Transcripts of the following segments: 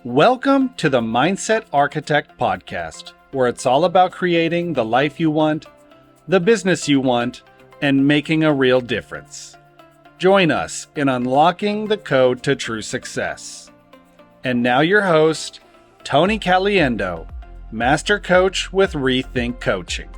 Welcome to the Mindset Architect Podcast, where it's all about creating the life you want, the business you want, and making a real difference. Join us in unlocking the code to true success. And now your host, Tony Caliendo, Master Coach with reTHINK Coaching.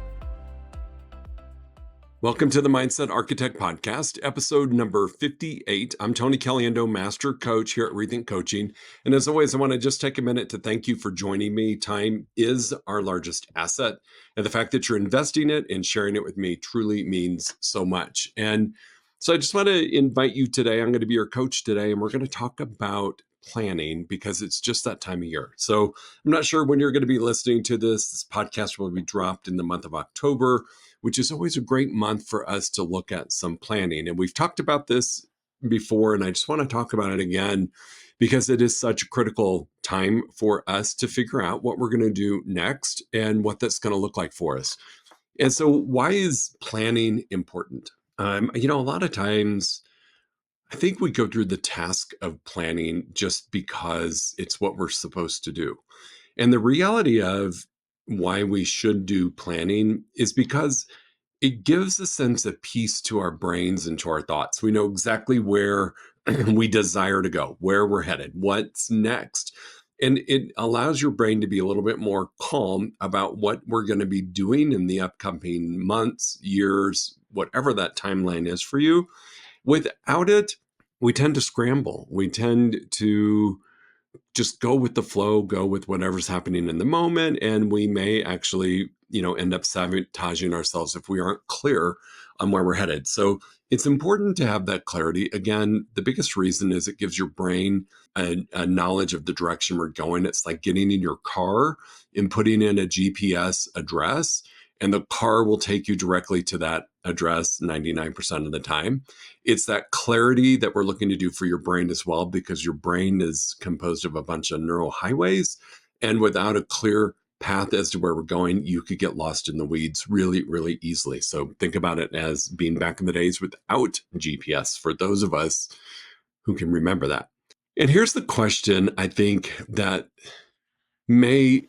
Welcome to the Mindset Architect Podcast, episode number 58. I'm Tony Caliendo, Master Coach here at reTHINK Coaching. And as always, I want to just take a minute to thank you for joining me. Time is our largest asset. And the fact that you're investing it and sharing it with me truly means so much. And so I just want to invite you today. I'm going to be your coach today, and we're going to talk about planning because it's just that time of year. So I'm not sure when you're going to be listening to this. This podcast will be dropped in the month of October, which is always a great month for us to look at some planning. And we've talked about this before, and I just want to talk about it again because it is such a critical time for us to figure out what we're going to do next and what that's going to look like for us. And so why is planning important? A lot of times I think we go through the task of planning just because it's what we're supposed to do. And the reality of why we should do planning is because it gives a sense of peace to our brains and to our thoughts. We know exactly where we desire to go, where we're headed, what's next. And it allows your brain to be a little bit more calm about what we're going to be doing in the upcoming months, years, whatever that timeline is for you. Without it, we tend to scramble. We tend to just go with the flow, go with whatever's happening in the moment. And we may actually, end up sabotaging ourselves if we aren't clear on where we're headed. So it's important to have that clarity. Again, the biggest reason is it gives your brain a knowledge of the direction we're going. It's like getting in your car and putting in a GPS address, and the car will take you directly to that address 99% of the time. It's that clarity that we're looking to do for your brain as well, because your brain is composed of a bunch of neural highways. And without a clear path as to where we're going, you could get lost in the weeds really, really easily. So think about it as being back in the days without GPS for those of us who can remember that. And here's the question I think that may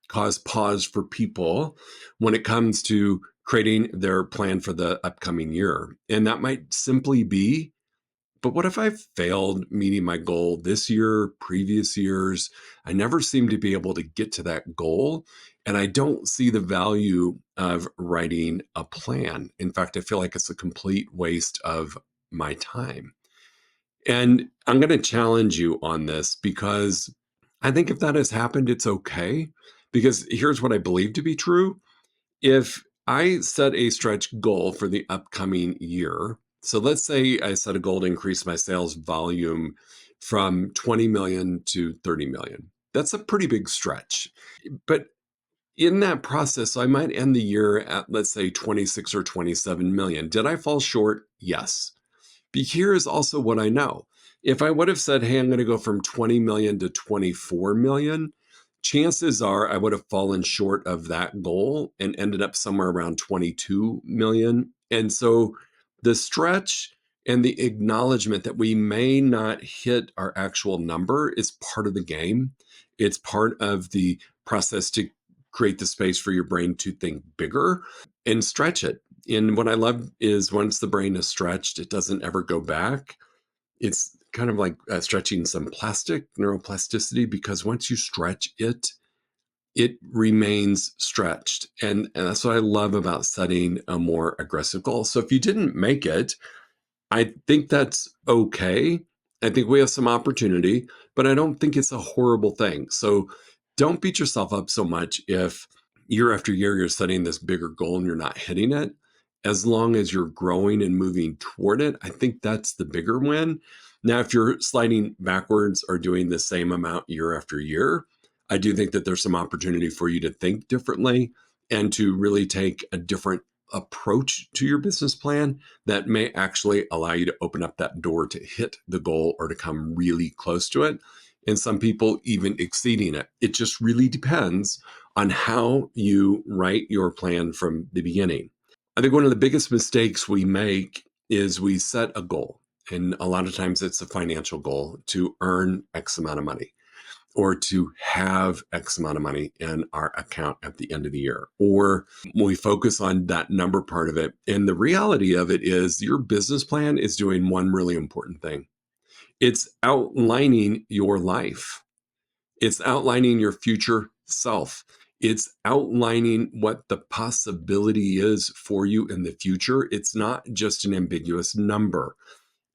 cause pause for people when it comes to creating their plan for the upcoming year. And that might simply be, but what if I failed meeting my goal this year, previous years? I never seem to be able to get to that goal. And I don't see the value of writing a plan. In fact, I feel like it's a complete waste of my time. And I'm going to challenge you on this because I think if that has happened, it's okay. Because here's what I believe to be true. If I set a stretch goal for the upcoming year, so let's say I set a goal to increase my sales volume from 20 million to 30 million. That's a pretty big stretch. But in that process, I might end the year at, let's say, 26 or 27 million. Did I fall short? Yes. But here's also what I know. If I would have said, hey, I'm going to go from 20 million to 24 million, chances are I would have fallen short of that goal and ended up somewhere around 22 million. And so the stretch and the acknowledgement that we may not hit our actual number is part of the game. It's part of the process to create the space for your brain to think bigger and stretch it. And what I love is once the brain is stretched, it doesn't ever go back. It's kind of like stretching some plastic, neuroplasticity, because once you stretch it, it remains stretched. And that's what I love about setting a more aggressive goal. So if you didn't make it, I think that's okay. I think we have some opportunity, but I don't think it's a horrible thing. So don't beat yourself up so much if year after year you're setting this bigger goal and you're not hitting it. As long as you're growing and moving toward it, I think that's the bigger win. Now, if you're sliding backwards or doing the same amount year after year, I do think that there's some opportunity for you to think differently and to really take a different approach to your business plan that may actually allow you to open up that door to hit the goal or to come really close to it. And some people even exceeding it. It just really depends on how you write your plan from the beginning. I think one of the biggest mistakes we make is we set a goal. And a lot of times it's a financial goal to earn X amount of money. or to have X amount of money in our account at the end of the year. Or we focus on that number part of it. And the reality of it is your business plan is doing one really important thing. It's outlining your life. It's outlining your future self. It's outlining what the possibility is for you in the future. It's not just an ambiguous number.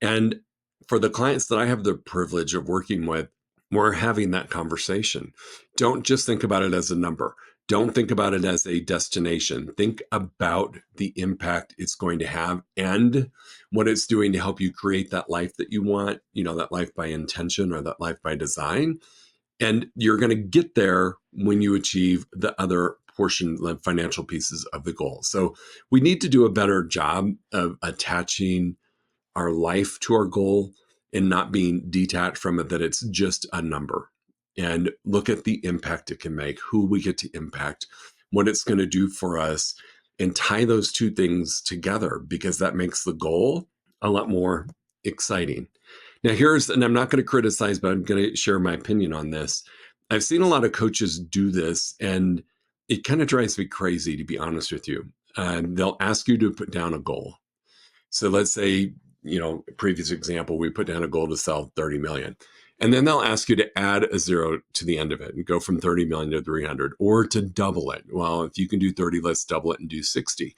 And for the clients that I have the privilege of working with, we're having that conversation. Don't just think about it as a number. Don't think about it as a destination. Think about the impact it's going to have and what it's doing to help you create that life that you want, that life by intention or that life by design. And you're going to get there when you achieve the other portion, the financial pieces of the goal. So we need to do a better job of attaching our life to our goal and not being detached from it, that it's just a number, and look at the impact it can make, who we get to impact, what it's going to do for us, and tie those two things together, because that makes the goal a lot more exciting. Now and I'm not going to criticize, but I'm going to share my opinion on this. I've seen a lot of coaches do this, and it kind of drives me crazy, to be honest with you. They'll ask you to put down a goal. So let's say, previous example, we put down a goal to sell 30 million. And then they'll ask you to add a zero to the end of it and go from 30 million to 300, or to double it. Well, if you can do 30, let's double it and do 60.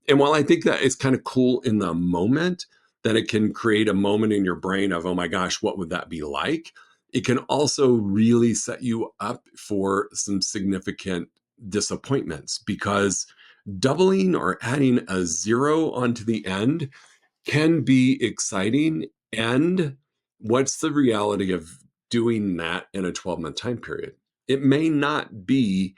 And while I think that it's kind of cool in the moment, that it can create a moment in your brain of, oh my gosh, what would that be like? It can also really set you up for some significant disappointments, because doubling or adding a zero onto the end can be exciting. And what's the reality of doing that in a 12-month time period? It may not be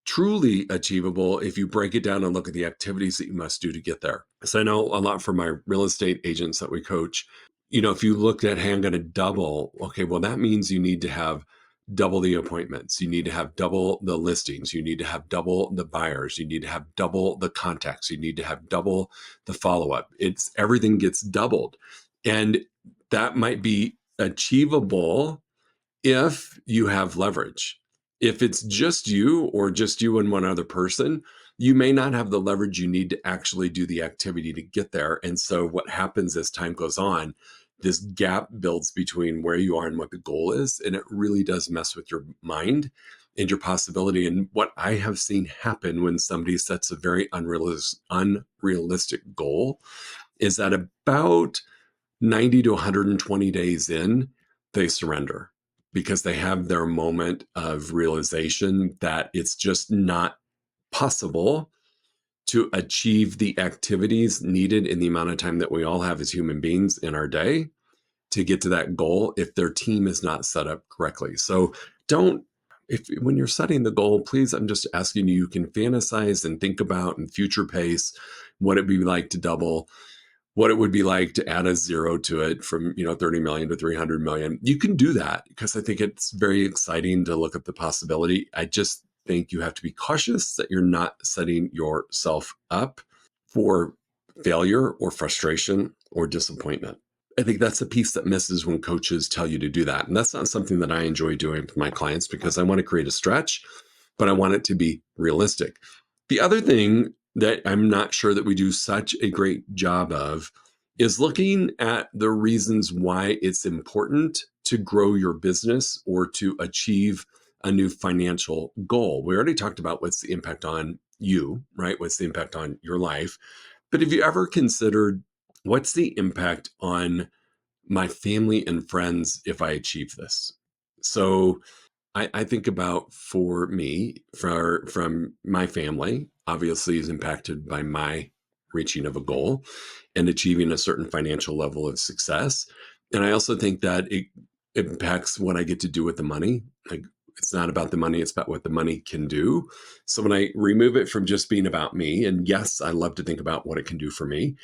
truly achievable if you break it down and look at the activities that you must do to get there. So I know a lot from my real estate agents that we coach, if you looked at, hey, I'm going to double, okay, well, that means you need to have double the appointments. You need to have double the listings. You need to have double the buyers. You need to have double the contacts. You need to have double the follow-up. Everything gets doubled. And that might be achievable if you have leverage. If it's just you, or just you and one other person, you may not have the leverage you need to actually do the activity to get there. And so what happens as time goes on, this gap builds between where you are and what the goal is. And it really does mess with your mind and your possibility. And what I have seen happen when somebody sets a very unrealistic goal is that about 90 to 120 days in, they surrender, because they have their moment of realization that it's just not possible to achieve the activities needed in the amount of time that we all have as human beings in our day to get to that goal if their team is not set up correctly. So when you're setting the goal, please, I'm just asking you can fantasize and think about and future pace what it'd be like to double, what it would be like to add a zero to it from 30 million to 300 million. You can do that, because I think it's very exciting to look at the possibility. I just think you have to be cautious that you're not setting yourself up for failure or frustration or disappointment. I think that's the piece that misses when coaches tell you to do that. And that's not something that I enjoy doing with my clients, because I want to create a stretch, but I want it to be realistic. The other thing that I'm not sure that we do such a great job of is looking at the reasons why it's important to grow your business or to achieve a new financial goal. We already talked about what's the impact on you, right? What's the impact on your life? But have you ever considered, what's the impact on my family and friends if I achieve this? So I think about, for me, from my family, obviously is impacted by my reaching of a goal and achieving a certain financial level of success. And I also think that it impacts what I get to do with the money. Like, it's not about the money, it's about what the money can do. So when I remove it from just being about me, and yes, I love to think about what it can do for me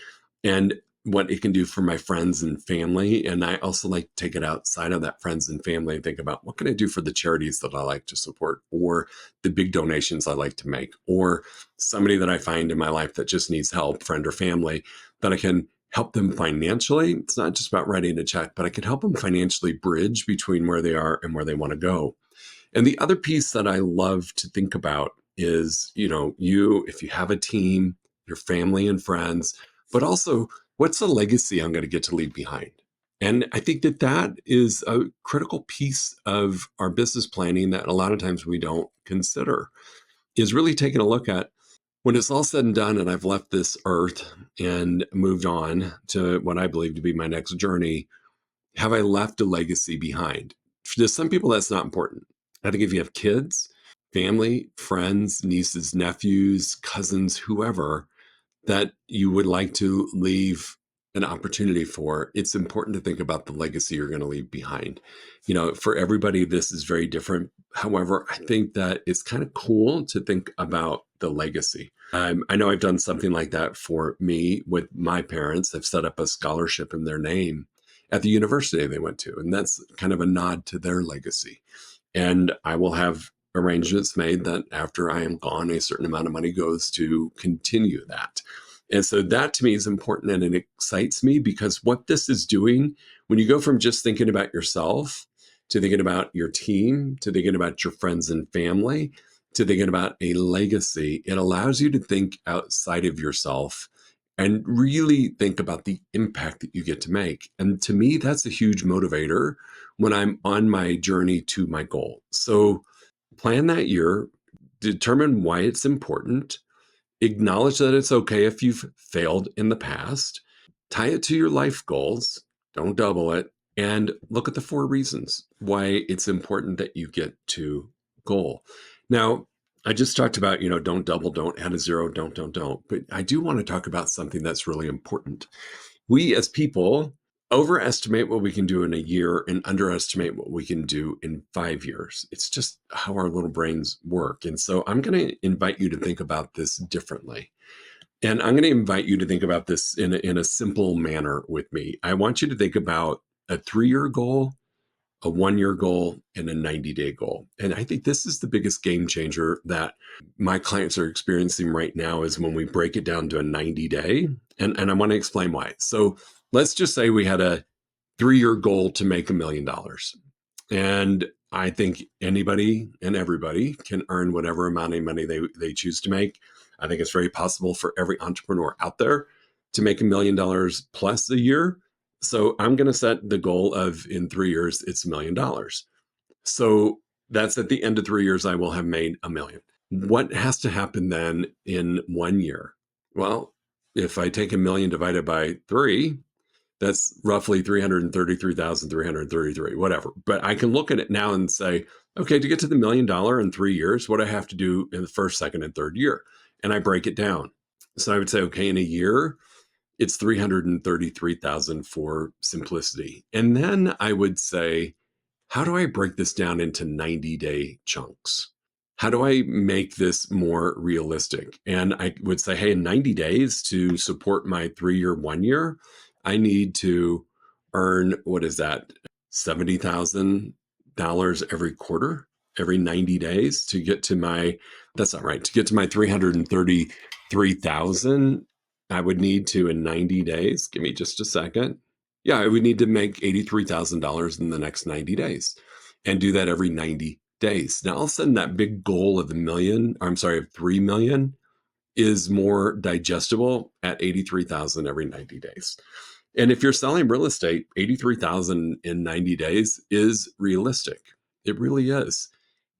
and what it can do for my friends and family. And I also like to take it outside of that friends and family and think about, what can I do for the charities that I like to support, or the big donations I like to make, or somebody that I find in my life that just needs help, friend or family, that I can help them financially. It's not just about writing a check, but I can help them financially bridge between where they are and where they want to go. And the other piece that I love to think about is, if you have a team, your family and friends, but also what's the legacy I'm going to get to leave behind? And I think that that is a critical piece of our business planning that a lot of times we don't consider, is really taking a look at when it's all said and done and I've left this earth and moved on to what I believe to be my next journey, have I left a legacy behind? To some people, that's not important. I think if you have kids, family, friends, nieces, nephews, cousins, whoever, that you would like to leave an opportunity for, it's important to think about the legacy you're going to leave behind. For everybody, this is very different. However, I think that it's kind of cool to think about the legacy. I know I've done something like that for me with my parents. I've set up a scholarship in their name at the university they went to, and that's kind of a nod to their legacy. And I will have arrangements made that after I am gone, a certain amount of money goes to continue that. And so that to me is important, and it excites me because what this is doing, when you go from just thinking about yourself to thinking about your team, to thinking about your friends and family, to thinking about a legacy, it allows you to think outside of yourself and really think about the impact that you get to make. And to me, that's a huge motivator when I'm on my journey to my goal. So plan that year, determine why it's important, acknowledge that it's okay if you've failed in the past, tie it to your life goals, don't double it, and look at the 4 reasons why it's important that you get to goal. Now, I just talked about, don't double, don't add a zero, don't. But I do want to talk about something that's really important. We as people overestimate what we can do in a year and underestimate what we can do in 5 years. It's just how our little brains work. And so I'm going to invite you to think about this differently. And I'm going to invite you to think about this in a simple manner with me. I want you to think about a 3-year goal, a 1-year goal, and a 90-day goal. And I think this is the biggest game changer that my clients are experiencing right now, is when we break it down to a 90-day. And I want to explain why. So let's just say we had a 3-year goal to make $1 million. And I think anybody and everybody can earn whatever amount of money they choose to make. I think it's very possible for every entrepreneur out there to make $1 million plus a year. So I'm going to set the goal of, in 3 years, it's $1 million. So that's at the end of 3 years, I will have made $1 million. What has to happen then in 1 year? Well, if I take $1 million divided by 3, that's roughly 333,333, whatever. But I can look at it now and say, okay, to get to the $1 million in 3 years, what do I have to do in the first, second, and third year? And I break it down. So I would say, okay, in a year, it's 333,000 for simplicity. And then I would say, how do I break this down into 90-day chunks? How do I make this more realistic? And I would say, hey, in 90 days to support my 3-year, 1 year, I need to earn, what is that, $70,000 every quarter, every 90 days to get to my, that's not right, to get to my 333,000, I would need to, in 90 days, give me just a second. Yeah, I would need to make $83,000 in the next 90 days and do that every 90 days. Now, all of a sudden, that big goal of of 3 million is more digestible at 83,000 every 90 days. And if you're selling real estate, 83,000 in 90 days is realistic. It really is.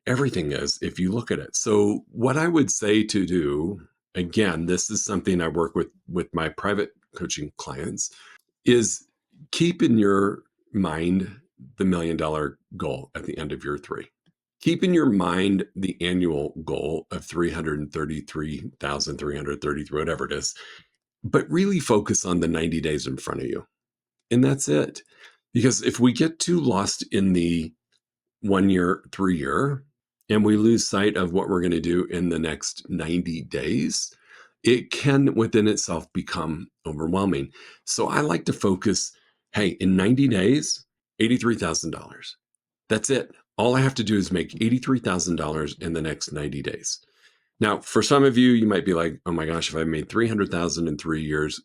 Everything is, if you look at it. So what I would say to do, again, this is something I work with my private coaching clients, is keep in your mind the $1 million goal at the end of year 3. Keep in your mind the annual goal of 333,333, whatever it is, but really focus on the 90 days in front of you. And that's it. Because if we get too lost in the 1 year, 3 year, and we lose sight of what we're going to do in the next 90 days, it can within itself become overwhelming. So I like to focus, hey, in 90 days, $83,000. That's it. All I have to do is make $83,000 in the next 90 days. Now, for some of you, you might be like, oh my gosh, if I made $300,000 in 3 years,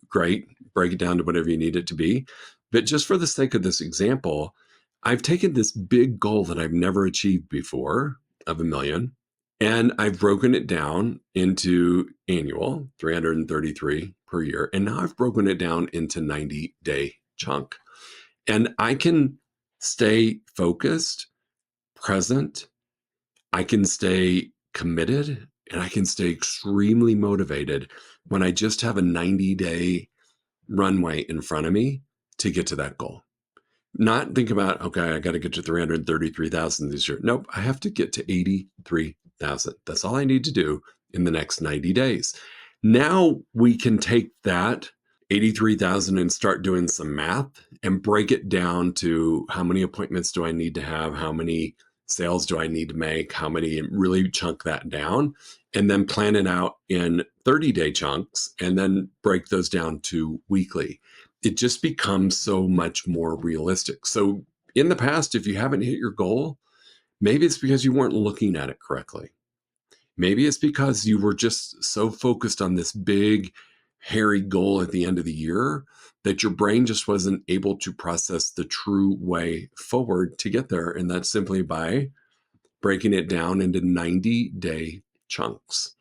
great, break it down to whatever you need it to be. But just for the sake of this example, I've taken this big goal that I've never achieved before of 1 million, and I've broken it down into annual, 333 per year. And now I've broken it down into 90-day chunk. And I can stay focused, present, I can stay committed, and I can stay extremely motivated when I just have a 90-day runway in front of me to get to that goal. Not think about, okay, I got to get to 333,000 this year. Nope, I have to get to 83,000. That's all I need to do in the next 90 days. Now we can take that 83,000 and start doing some math and break it down to how many appointments do I need to have? How many sales do I need to make? How many, and really chunk that down and then plan it out in 30-day chunks and then break those down to weekly. It just becomes so much more realistic. So in the past, if you haven't hit your goal, maybe it's because you weren't looking at it correctly. Maybe it's because you were just so focused on this big, hairy goal at the end of the year that your brain just wasn't able to process the true way forward to get there. And that's simply by breaking it down into 90-day chunks.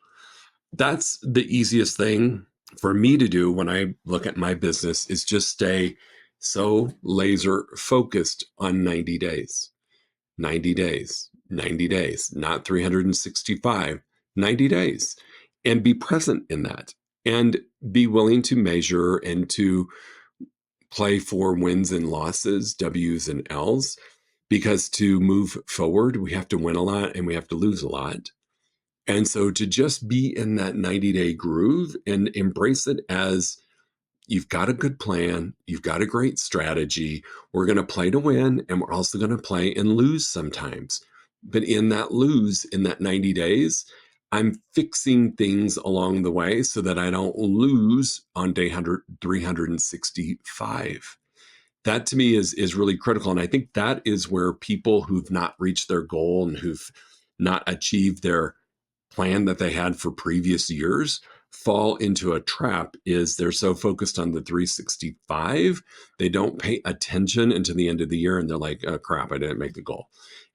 That's the easiest thing for me to do when I look at my business, is just stay so laser focused on 90 days. 90 days, 90 days, not 365, 90 days. And be present in that and be willing to measure and to play for wins and losses, W's and L's, because to move forward, we have to win a lot and we have to lose a lot. And so to just be in that 90-day groove and embrace it as you've got a good plan, you've got a great strategy, we're going to play to win, and we're also going to play and lose sometimes. But in that lose, in that 90 days, I'm fixing things along the way so that I don't lose on day 365. That to me is really critical. And I think that is where people who've not reached their goal and who've not achieved their plan that they had for previous years fall into a trap, is they're so focused on the 365, they don't pay attention until the end of the year and they're like, oh crap, I didn't make the goal.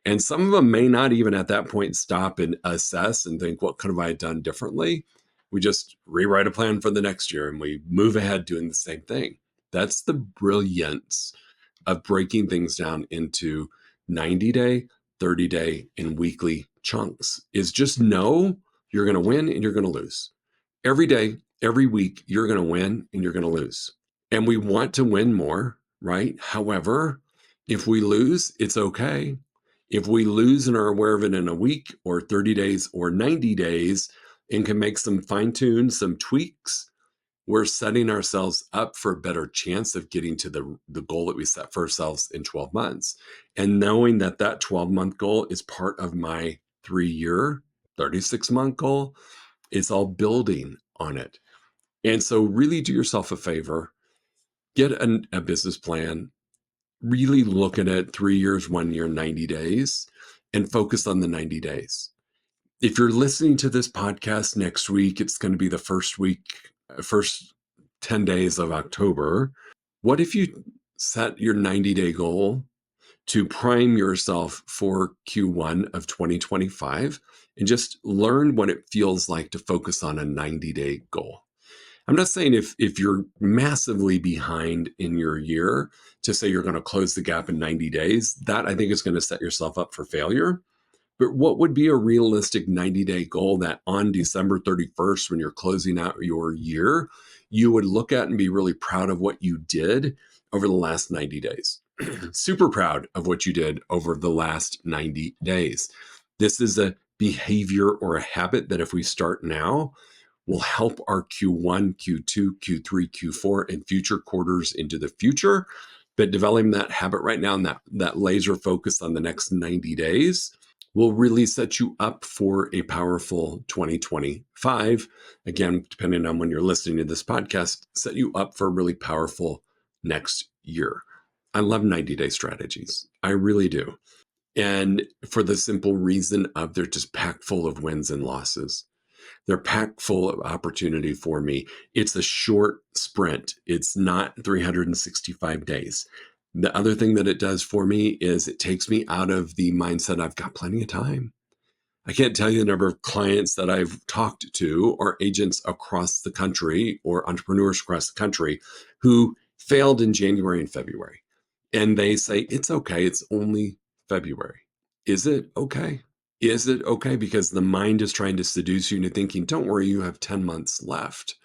And some of them may not even at that point stop and assess and think, what could have I done differently? We just rewrite a plan for the next year and we move ahead doing the same thing. That's the brilliance of breaking things down into 90-day, 30-day, and weekly chunks, is just know you're going to win and you're going to lose. Every day, every week, you're going to win and you're going to lose. And we want to win more, right? However, if we lose, it's okay. If we lose and are aware of it in a week or 30 days or 90 days and can make some fine tune, some tweaks, we're setting ourselves up for a better chance of getting to the goal that we set for ourselves in 12 months. And knowing that that 12-month goal is part of my 3-year, 36-month goal, it's all building on it. And so really do yourself a favor, get a business plan, really look at it 3 years, 1 year, 90 days, and focus on the 90 days. If you're listening to this podcast next week, it's going to be the first 10 days of October. What if you set your 90-day goal to prime yourself for Q1 of 2025 and just learn what it feels like to focus on a 90-day goal? I'm not saying if you're massively behind in your year to say you're going to close the gap in 90 days, that I think is going to set yourself up for failure. But what would be a realistic 90-day goal that on December 31st, when you're closing out your year, you would look at and be really proud of what you did over the last 90 days? Super proud of what you did over the last 90 days. This is a behavior or a habit that if we start now, will help our Q1, Q2, Q3, Q4, and future quarters into the future. But developing that habit right now and that laser focus on the next 90 days will really set you up for a powerful 2025. Again, depending on when you're listening to this podcast, set you up for a really powerful next year. I love 90-day strategies. I really do. And for the simple reason of they're just packed full of wins and losses. They're packed full of opportunity for me. It's a short sprint. It's not 365 days. The other thing that it does for me is it takes me out of the mindset I've got plenty of time. I can't tell you the number of clients that I've talked to or agents across the country or entrepreneurs across the country who failed in January and February. And they say, it's okay. It's only February. Is it okay? Is it okay? Because the mind is trying to seduce you into thinking, don't worry, you have 10 months left.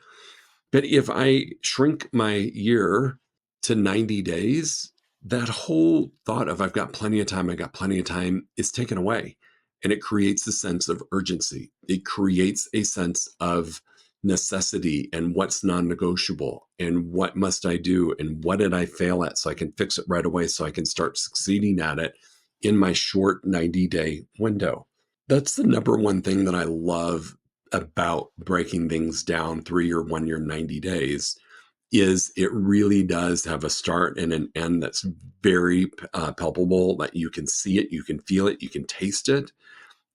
But if I shrink my year to 90 days, that whole thought of I've got plenty of time, I got plenty of time is taken away. And it creates a sense of urgency. It creates a sense of necessity and what's non-negotiable and what must I do and what did I fail at so I can fix it right away so I can start succeeding at it in my short 90-day window. That's the number one thing that I love about breaking things down 3 or 1 year, 90 days is it really does have a start and an end that's very palpable, that you can see it, you can feel it, you can taste it,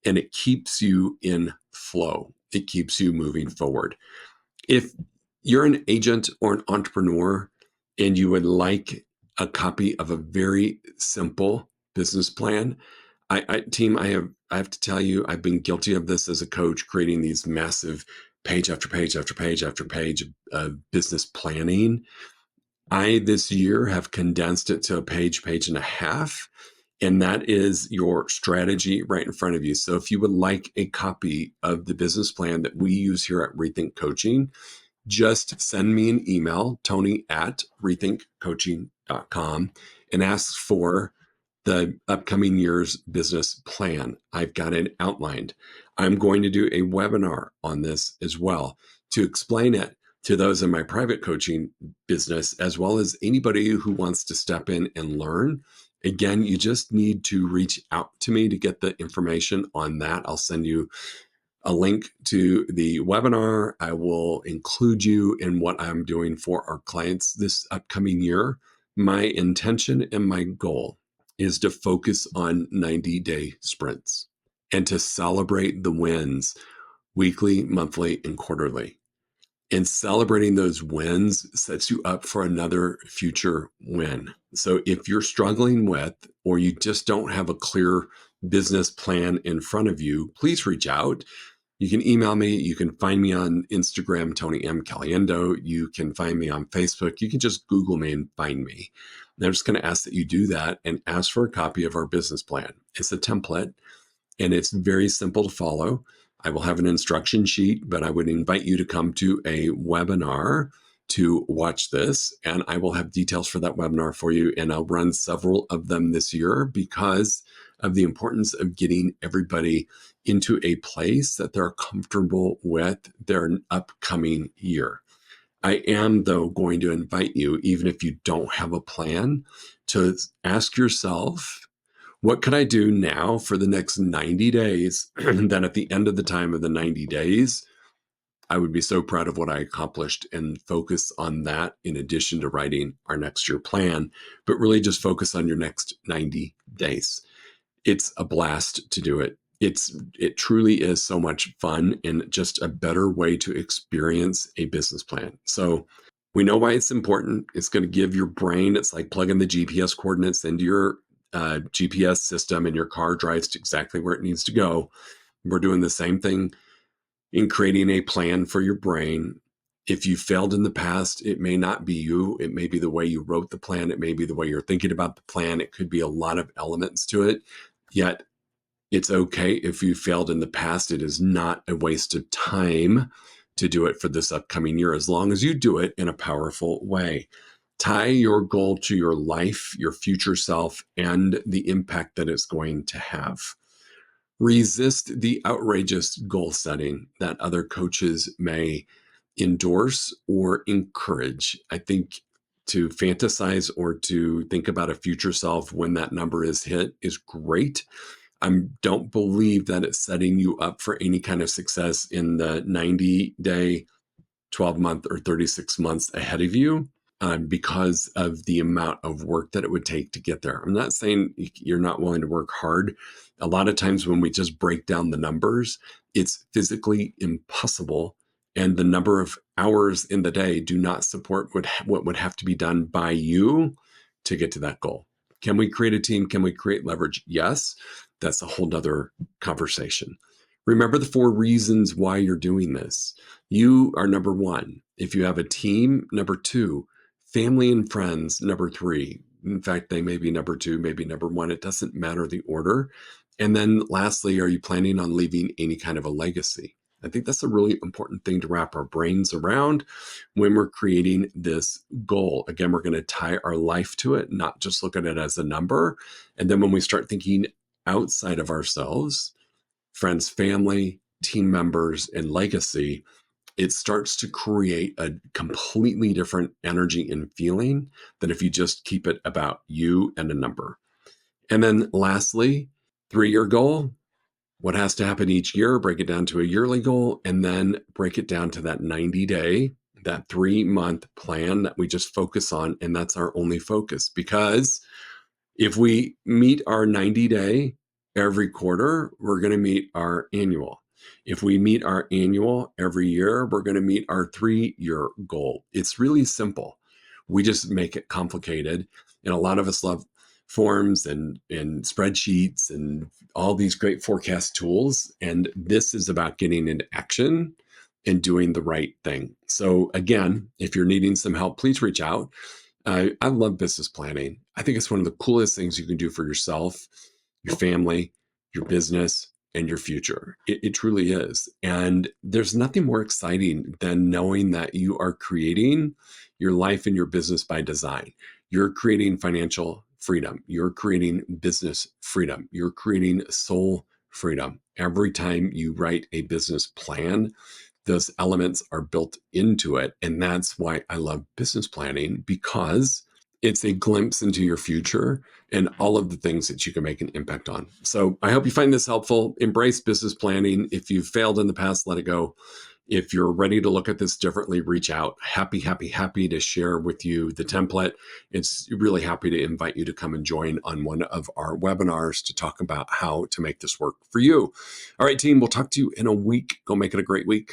and it keeps you in flow. It keeps you moving forward. If you're an agent or an entrepreneur and you would like a copy of a very simple business plan, team, I have to tell you, I've been guilty of this as a coach, creating these massive page after page after page after page of business planning. I this year have condensed it to a page and a half, and that is your strategy right in front of you. So if you would like a copy of the business plan that we use here at Rethink Coaching, just send me an email, tony@rethinkcoaching.com, and ask for the upcoming year's business plan. I've got it outlined. I'm going to do a webinar on this as well to explain it to those in my private coaching business, as well as anybody who wants to step in and learn. Again, you just need to reach out to me to get the information on that. I'll send you a link to the webinar. I will include you in what I'm doing for our clients this upcoming year. My intention and my goal is to focus on 90-day sprints and to celebrate the wins weekly, monthly, and quarterly. And celebrating those wins sets you up for another future win. So if you're struggling with, or you just don't have a clear business plan in front of you, please reach out. You can email me. You can find me on Instagram, Tony M. Caliendo. You can find me on Facebook. You can just Google me and find me. And I'm just going to ask that you do that and ask for a copy of our business plan. It's a template and it's very simple to follow. I will have an instruction sheet, but I would invite you to come to a webinar to watch this, and I will have details for that webinar for you. And I'll run several of them this year because of the importance of getting everybody into a place that they're comfortable with their upcoming year. I am, though, going to invite you, even if you don't have a plan, to ask yourself, what could I do now for the next 90 days? Then at the end of the time of the 90 days, I would be so proud of what I accomplished and focus on that in addition to writing our next year plan, but really just focus on your next 90 days. It's a blast to do it. It truly is so much fun and just a better way to experience a business plan. So we know why it's important. It's going to give your brain, it's like plugging the GPS coordinates into your GPS system, and your car drives to exactly where it needs to go. We're doing the same thing in creating a plan for your brain. If you failed in the past, it may not be you. It may be the way you wrote the plan. It may be the way you're thinking about the plan. It could be a lot of elements to it. Yet it's okay if you failed in the past. It is not a waste of time to do it for this upcoming year, as long as you do it in a powerful way. Tie your goal to your life, your future self, and the impact that it's going to have. Resist the outrageous goal setting that other coaches may endorse or encourage. I think to fantasize or to think about a future self when that number is hit is great. I don't believe that it's setting you up for any kind of success in the 90-day, 12-month, or 36 months ahead of you. Because of the amount of work that it would take to get there. I'm not saying you're not willing to work hard. A lot of times when we just break down the numbers, it's physically impossible. And the number of hours in the day do not support what would have to be done by you to get to that goal. Can we create a team? Can we create leverage? Yes. That's a whole nother conversation. Remember the 4 reasons why you're doing this. You are number 1. If you have a team, number 2. Family and friends, number 3. In fact, they may be number 2, maybe number 1. It doesn't matter the order. And then lastly, are you planning on leaving any kind of a legacy? I think that's a really important thing to wrap our brains around when we're creating this goal. Again, we're going to tie our life to it, not just look at it as a number. And then when we start thinking outside of ourselves, friends, family, team members, and legacy, it starts to create a completely different energy and feeling than if you just keep it about you and a number. And then lastly, 3-year goal. What has to happen each year, break it down to a yearly goal, and then break it down to that 90-day, that 3-month plan that we just focus on. And that's our only focus, because if we meet our 90-day every quarter, we're going to meet our annual. If we meet our annual every year, we're going to meet our 3-year goal. It's really simple. We just make it complicated. And a lot of us love forms and spreadsheets and all these great forecast tools. And this is about getting into action and doing the right thing. So again, if you're needing some help, please reach out. I love business planning. I think it's one of the coolest things you can do for yourself, your family, your business, and your future. It truly is. And there's nothing more exciting than knowing that you are creating your life and your business by design. You're creating financial freedom. You're creating business freedom. You're creating soul freedom. Every time you write a business plan, those elements are built into it. And that's why I love business planning, because it's a glimpse into your future and all of the things that you can make an impact on. So I hope you find this helpful. Embrace business planning. If you've failed in the past, let it go. If you're ready to look at this differently, reach out. Happy to share with you the template. It's really happy to invite you to come and join on one of our webinars to talk about how to make this work for you. All right, team, we'll talk to you in a week. Go make it a great week.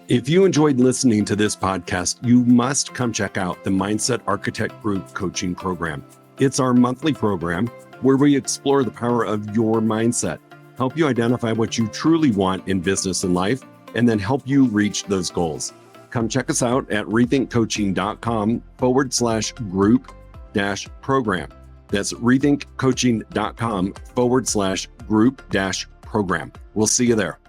If you enjoyed listening to this podcast, you must come check out the Mindset Architect Group Coaching Program. It's our monthly program where we explore the power of your mindset, help you identify what you truly want in business and life, and then help you reach those goals. Come check us out at rethinkcoaching.com/group-program. That's rethinkcoaching.com/group-program. We'll see you there.